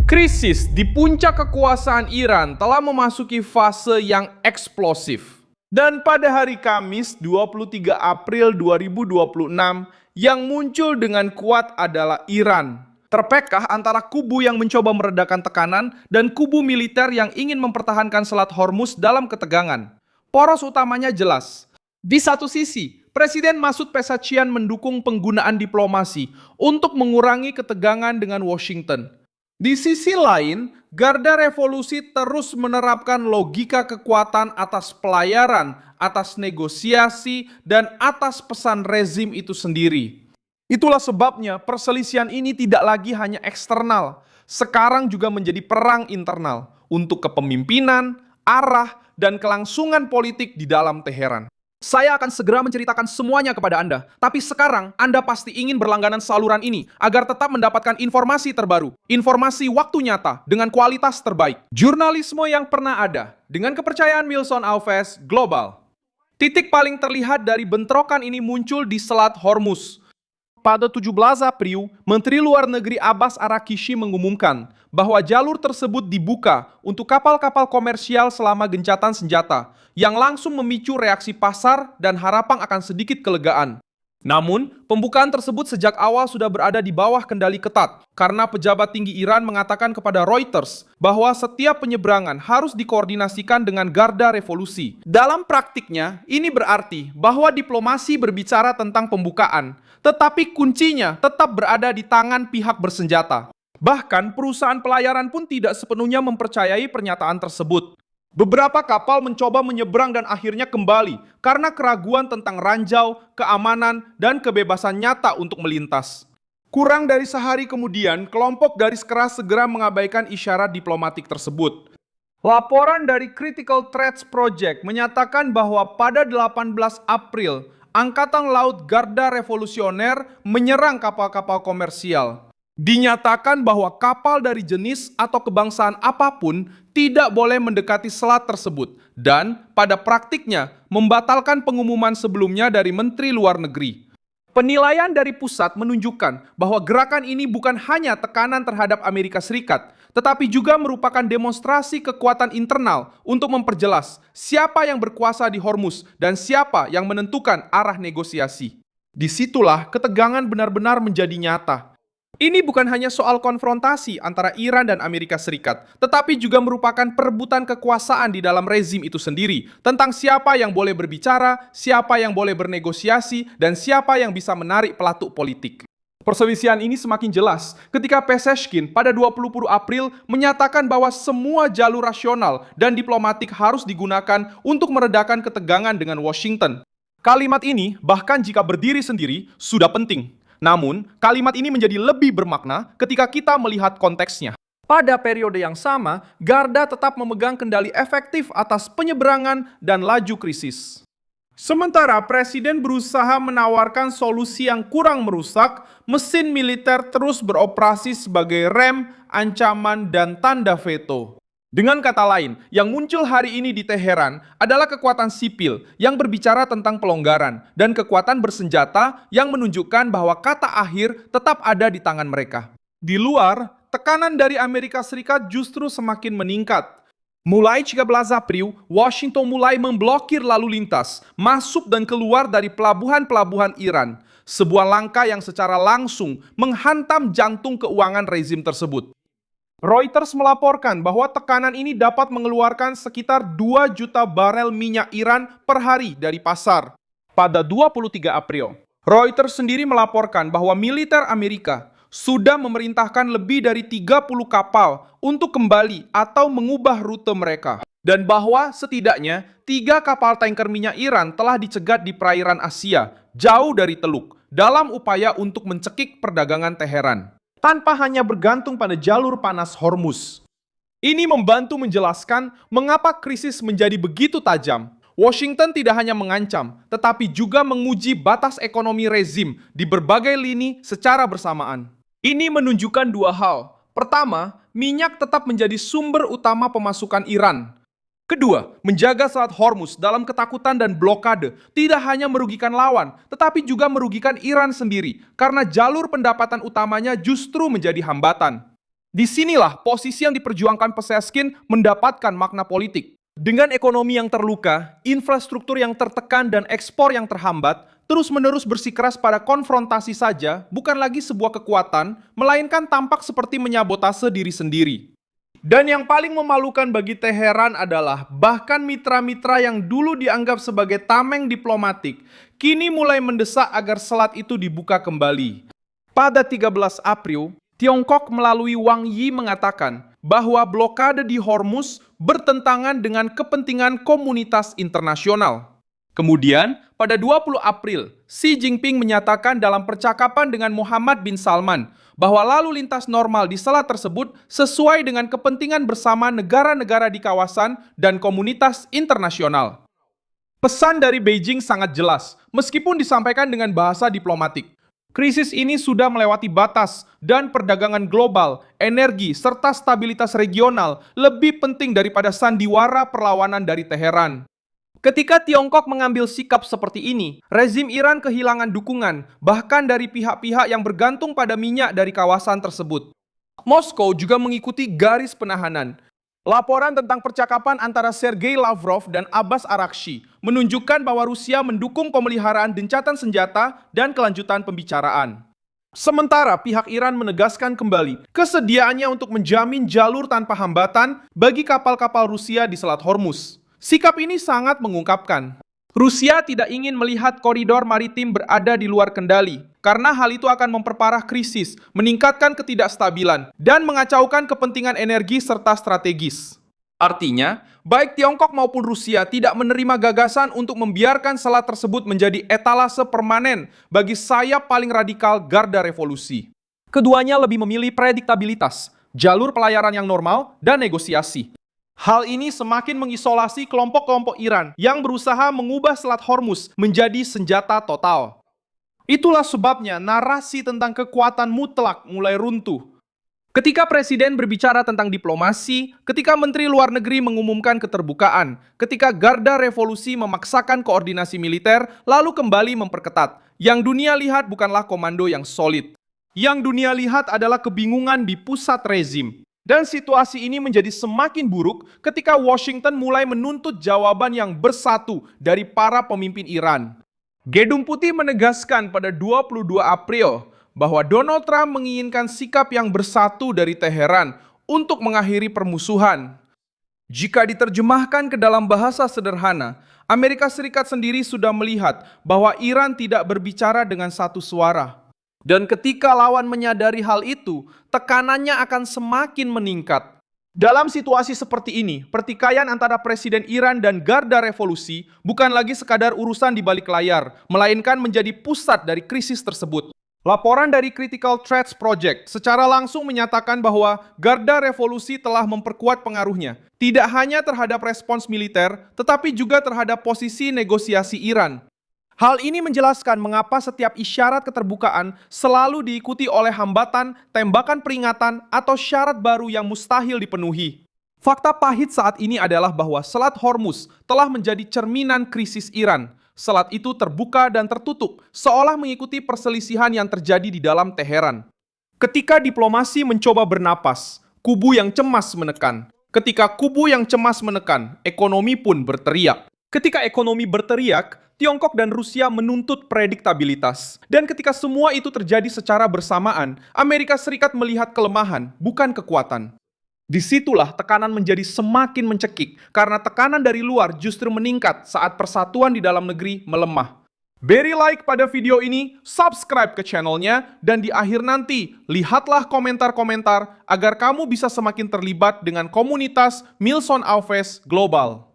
Krisis di puncak kekuasaan Iran telah memasuki fase yang eksplosif. Dan pada hari Kamis 23 April 2026, yang muncul dengan kuat adalah Iran. Terpekah antara kubu yang mencoba meredakan tekanan dan kubu militer yang ingin mempertahankan Selat Hormuz dalam ketegangan. Poros utamanya jelas. Di satu sisi, Presiden Masoud Pezeshkian mendukung penggunaan diplomasi untuk mengurangi ketegangan dengan Washington. Di sisi lain, Garda Revolusi terus menerapkan logika kekuatan atas pelayaran, atas negosiasi, dan atas pesan rezim itu sendiri. Itulah sebabnya perselisihan ini tidak lagi hanya eksternal, sekarang juga menjadi perang internal untuk kepemimpinan, arah, dan kelangsungan politik di dalam Teheran. Saya akan segera menceritakan semuanya kepada Anda. Tapi sekarang, Anda pasti ingin berlangganan saluran ini agar tetap mendapatkan informasi terbaru. Informasi waktu nyata dengan kualitas terbaik. Jurnalisme yang pernah ada dengan kepercayaan Milson Alves Global. Titik paling terlihat dari bentrokan ini muncul di Selat Hormuz. Pada 17 April, Menteri Luar Negeri Abbas Araghchi mengumumkan bahwa jalur tersebut dibuka untuk kapal-kapal komersial selama gencatan senjata, yang langsung memicu reaksi pasar dan harapan akan sedikit kelegaan. Namun, pembukaan tersebut sejak awal sudah berada di bawah kendali ketat, karena pejabat tinggi Iran mengatakan kepada Reuters bahwa setiap penyeberangan harus dikoordinasikan dengan Garda Revolusi. Dalam praktiknya, ini berarti bahwa diplomasi berbicara tentang pembukaan, tetapi kuncinya tetap berada di tangan pihak bersenjata. Bahkan, perusahaan pelayaran pun tidak sepenuhnya mempercayai pernyataan tersebut. Beberapa kapal mencoba menyeberang dan akhirnya kembali karena keraguan tentang ranjau, keamanan, dan kebebasan nyata untuk melintas. Kurang dari sehari kemudian, kelompok garis keras segera mengabaikan isyarat diplomatik tersebut. Laporan dari Critical Threats Project menyatakan bahwa pada 18 April, Angkatan Laut Garda Revolusioner menyerang kapal-kapal komersial. Dinyatakan bahwa kapal dari jenis atau kebangsaan apapun tidak boleh mendekati selat tersebut dan pada praktiknya membatalkan pengumuman sebelumnya dari Menteri Luar Negeri. Penilaian dari pusat menunjukkan bahwa gerakan ini bukan hanya tekanan terhadap Amerika Serikat, tetapi juga merupakan demonstrasi kekuatan internal untuk memperjelas siapa yang berkuasa di Hormuz dan siapa yang menentukan arah negosiasi. Disitulah ketegangan benar-benar menjadi nyata. Ini bukan hanya soal konfrontasi antara Iran dan Amerika Serikat, tetapi juga merupakan perebutan kekuasaan di dalam rezim itu sendiri, tentang siapa yang boleh berbicara, siapa yang boleh bernegosiasi, dan siapa yang bisa menarik pelatuk politik. Perselisihan ini semakin jelas ketika Pezeshkian pada 20 April menyatakan bahwa semua jalur rasional dan diplomatik harus digunakan untuk meredakan ketegangan dengan Washington. Kalimat ini, bahkan jika berdiri sendiri, sudah penting. Namun, kalimat ini menjadi lebih bermakna ketika kita melihat konteksnya. Pada periode yang sama, Garda tetap memegang kendali efektif atas penyeberangan dan laju krisis. Sementara Presiden berusaha menawarkan solusi yang kurang merusak, mesin militer terus beroperasi sebagai rem, ancaman, dan tanda veto. Dengan kata lain, yang muncul hari ini di Teheran adalah kekuatan sipil yang berbicara tentang pelonggaran dan kekuatan bersenjata yang menunjukkan bahwa kata akhir tetap ada di tangan mereka. Di luar, tekanan dari Amerika Serikat justru semakin meningkat. Mulai 13 April, Washington mulai memblokir lalu lintas, masuk dan keluar dari pelabuhan-pelabuhan Iran, sebuah langkah yang secara langsung menghantam jantung keuangan rezim tersebut. Reuters melaporkan bahwa tekanan ini dapat mengeluarkan sekitar 2 juta barel minyak Iran per hari dari pasar. Pada 23 April, Reuters sendiri melaporkan bahwa militer Amerika sudah memerintahkan lebih dari 30 kapal untuk kembali atau mengubah rute mereka. Dan bahwa setidaknya 3 kapal tanker minyak Iran telah dicegat di perairan Asia, jauh dari Teluk, dalam upaya untuk mencekik perdagangan Teheran, tanpa hanya bergantung pada jalur panas Hormuz. Ini membantu menjelaskan mengapa krisis menjadi begitu tajam. Washington tidak hanya mengancam, tetapi juga menguji batas ekonomi rezim di berbagai lini secara bersamaan. Ini menunjukkan 2 hal. Pertama, minyak tetap menjadi sumber utama pemasukan Iran. Kedua, menjaga Selat Hormuz dalam ketakutan dan blokade tidak hanya merugikan lawan, tetapi juga merugikan Iran sendiri, karena jalur pendapatan utamanya justru menjadi hambatan. Disinilah posisi yang diperjuangkan Peseskin mendapatkan makna politik. Dengan ekonomi yang terluka, infrastruktur yang tertekan, dan ekspor yang terhambat, terus-menerus bersikeras pada konfrontasi saja bukan lagi sebuah kekuatan, melainkan tampak seperti menyabotase diri sendiri. Dan yang paling memalukan bagi Teheran adalah bahkan mitra-mitra yang dulu dianggap sebagai tameng diplomatik, kini mulai mendesak agar selat itu dibuka kembali. Pada 13 April, Tiongkok melalui Wang Yi mengatakan bahwa blokade di Hormuz bertentangan dengan kepentingan komunitas internasional. Kemudian, pada 20 April, Xi Jinping menyatakan dalam percakapan dengan Muhammad bin Salman bahwa lalu lintas normal di selat tersebut sesuai dengan kepentingan bersama negara-negara di kawasan dan komunitas internasional. Pesan dari Beijing sangat jelas, meskipun disampaikan dengan bahasa diplomatik. Krisis ini sudah melewati batas, dan perdagangan global, energi, serta stabilitas regional lebih penting daripada sandiwara perlawanan dari Teheran. Ketika Tiongkok mengambil sikap seperti ini, rezim Iran kehilangan dukungan, bahkan dari pihak-pihak yang bergantung pada minyak dari kawasan tersebut. Moskow juga mengikuti garis penahanan. Laporan tentang percakapan antara Sergei Lavrov dan Abbas Araghchi menunjukkan bahwa Rusia mendukung pemeliharaan gencatan senjata dan kelanjutan pembicaraan. Sementara pihak Iran menegaskan kembali kesediaannya untuk menjamin jalur tanpa hambatan bagi kapal-kapal Rusia di Selat Hormuz. Sikap ini sangat mengungkapkan, Rusia tidak ingin melihat koridor maritim berada di luar kendali, karena hal itu akan memperparah krisis, meningkatkan ketidakstabilan, dan mengacaukan kepentingan energi serta strategis. Artinya, baik Tiongkok maupun Rusia tidak menerima gagasan untuk membiarkan selat tersebut menjadi etalase permanen bagi sayap paling radikal Garda Revolusi. Keduanya lebih memilih prediktabilitas, jalur pelayaran yang normal, dan negosiasi. Hal ini semakin mengisolasi kelompok-kelompok Iran yang berusaha mengubah Selat Hormuz menjadi senjata total. Itulah sebabnya narasi tentang kekuatan mutlak mulai runtuh. Ketika Presiden berbicara tentang diplomasi, ketika Menteri Luar Negeri mengumumkan keterbukaan, ketika Garda Revolusi memaksakan koordinasi militer, lalu kembali memperketat, yang dunia lihat bukanlah komando yang solid. Yang dunia lihat adalah kebingungan di pusat rezim. Dan situasi ini menjadi semakin buruk ketika Washington mulai menuntut jawaban yang bersatu dari para pemimpin Iran. Gedung Putih menegaskan pada 22 April bahwa Donald Trump menginginkan sikap yang bersatu dari Teheran untuk mengakhiri permusuhan. Jika diterjemahkan ke dalam bahasa sederhana, Amerika Serikat sendiri sudah melihat bahwa Iran tidak berbicara dengan satu suara. Dan ketika lawan menyadari hal itu, tekanannya akan semakin meningkat. Dalam situasi seperti ini, pertikaian antara Presiden Iran dan Garda Revolusi bukan lagi sekadar urusan di balik layar, melainkan menjadi pusat dari krisis tersebut. Laporan dari Critical Threats Project secara langsung menyatakan bahwa Garda Revolusi telah memperkuat pengaruhnya, tidak hanya terhadap respons militer, tetapi juga terhadap posisi negosiasi Iran. Hal ini menjelaskan mengapa setiap isyarat keterbukaan selalu diikuti oleh hambatan, tembakan peringatan, atau syarat baru yang mustahil dipenuhi. Fakta pahit saat ini adalah bahwa Selat Hormuz telah menjadi cerminan krisis Iran. Selat itu terbuka dan tertutup, seolah mengikuti perselisihan yang terjadi di dalam Teheran. Ketika diplomasi mencoba bernapas, kubu yang cemas menekan. Ketika kubu yang cemas menekan, ekonomi pun berteriak. Ketika ekonomi berteriak, Tiongkok dan Rusia menuntut prediktabilitas. Dan ketika semua itu terjadi secara bersamaan, Amerika Serikat melihat kelemahan, bukan kekuatan. Disitulah tekanan menjadi semakin mencekik, karena tekanan dari luar justru meningkat saat persatuan di dalam negeri melemah. Beri like pada video ini, subscribe ke channelnya, dan di akhir nanti, lihatlah komentar-komentar agar kamu bisa semakin terlibat dengan komunitas Milson Alves Global.